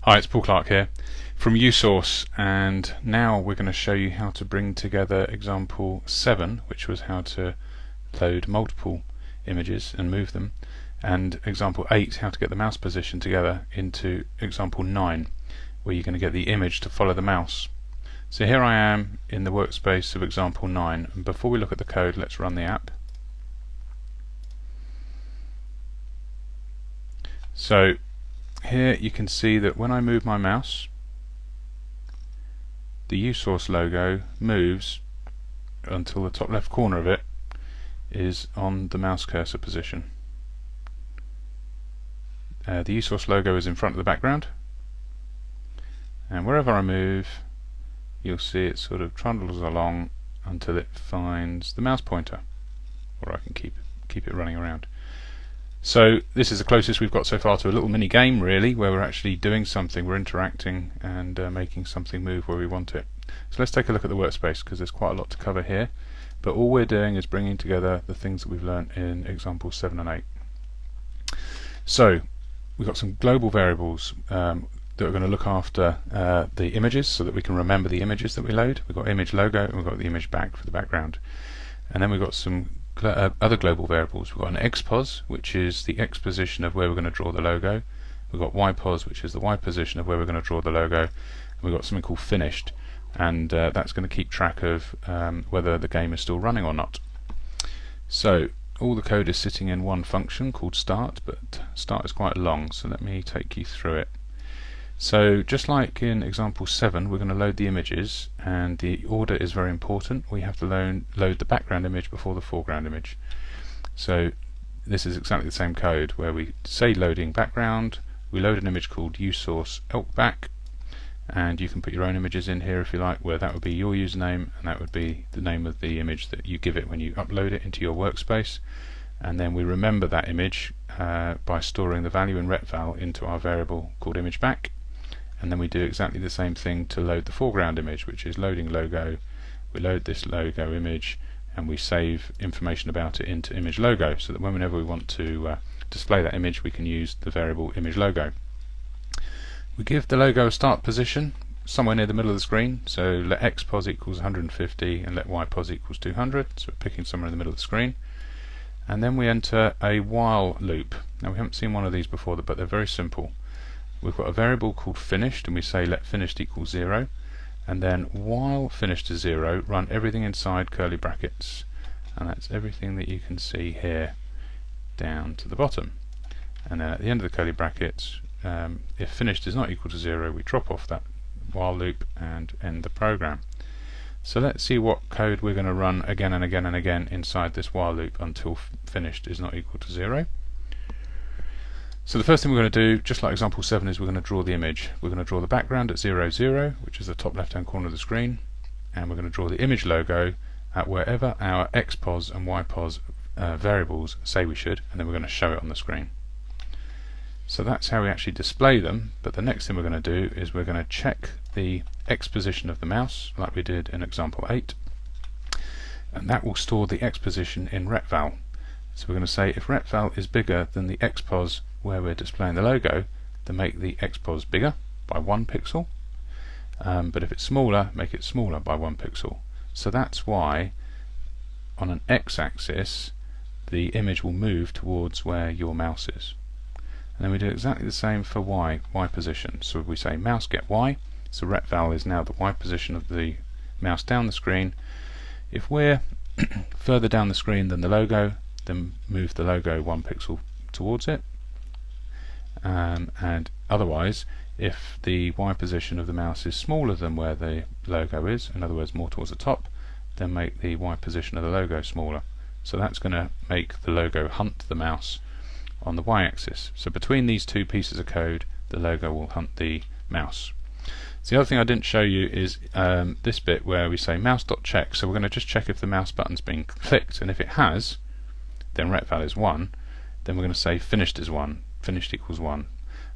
Hi, it's Paul Clark here from YOUSRC, and now we're going to show you how to bring together example 7, which was how to load multiple images and move them, and example 8, how to get the mouse position together, into example 9, where you're going to get the image to follow the mouse. So here I am in the workspace of example 9, and before we look at the code, let's run the app. So here you can see that when I move my mouse, the YOUSRC logo moves until the top left corner of it is on the mouse cursor position. The YOUSRC logo is in front of the background, and wherever I move you'll see it sort of trundles along until it finds the mouse pointer, or I can keep it running around. So this is the closest we've got so far to a little mini game, really, where we're actually doing something, we're interacting and making something move where we want it. So let's take a look at the workspace, because there's quite a lot to cover here, but all we're doing is bringing together the things that we've learnt in examples 7 and 8. So we've got some global variables that are going to look after the images, so that we can remember the images that we load. We've got image logo and we've got the image back for the background, and then we've got some other global variables. We've got an XPOS, which is the X position of where we're going to draw the logo. We've got YPOS, which is the Y position of where we're going to draw the logo. And we've got something called finished, and that's going to keep track of whether the game is still running or not. So all the code is sitting in one function called start, but start is quite long, so let me take you through it. So just like in example 7, we're going to load the images, and the order is very important. We have to load the background image before the foreground image. So this is exactly the same code, where we say loading background, we load an image called YOUSRC elk-back, and you can put your own images in here if you like, where that would be your username and that would be the name of the image that you give it when you upload it into your workspace. And then we remember that image by storing the value in retval into our variable called imageBack. And then we do exactly the same thing to load the foreground image, which is loading logo. We load this logo image and we save information about it into image logo, so that whenever we want to display that image, we can use the variable image logo. We give the logo a start position somewhere near the middle of the screen, so let XPOS equals 150 and let YPOS equals 200, so we're picking somewhere in the middle of the screen. And then we enter a while loop. Now we haven't seen one of these before, but they're very simple. We've got a variable called finished, and we say let finished equal 0, and then while finished is 0, run everything inside curly brackets, and that's everything that you can see here down to the bottom. And then at the end of the curly brackets, if finished is not equal to 0, we drop off that while loop and end the program. So let's see what code we're going to run again and again and again inside this while loop until finished is not equal to 0. So the first thing we're going to do, just like example 7, is we're going to draw the image. We're going to draw the background at 0, 0, which is the top left hand corner of the screen, and we're going to draw the image logo at wherever our XPOS and YPOS variables say we should, and then we're going to show it on the screen. So that's how we actually display them, but the next thing we're going to do is we're going to check the X position of the mouse, like we did in example 8, and that will store the X position in retval. So we're going to say if retval is bigger than the XPOS where we're displaying the logo, then make the XPOS bigger by 1 pixel, but if it's smaller, make it smaller by 1 pixel. So that's why on an X-axis the image will move towards where your mouse is. And then we do exactly the same for Y position. So we say mouse get Y, so retval is now the Y position of the mouse down the screen. If we're further down the screen than the logo, then move the logo 1 pixel towards it. And otherwise, if the Y position of the mouse is smaller than where the logo is, in other words more towards the top, then make the Y position of the logo smaller. So that's going to make the logo hunt the mouse on the Y-axis. So between these two pieces of code, the logo will hunt the mouse. So the other thing I didn't show you is this bit where we say mouse.check. So we're going to just check if the mouse button's been clicked, and if it has, then retval is 1. Then we're going to say finished is 1. Finished equals 1,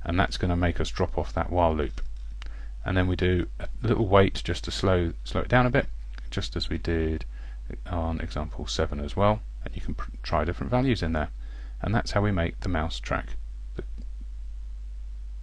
and that's going to make us drop off that while loop. And then we do a little wait just to slow it down a bit, just as we did on example 7 as well, and you can try different values in there, and that's how we make the mouse track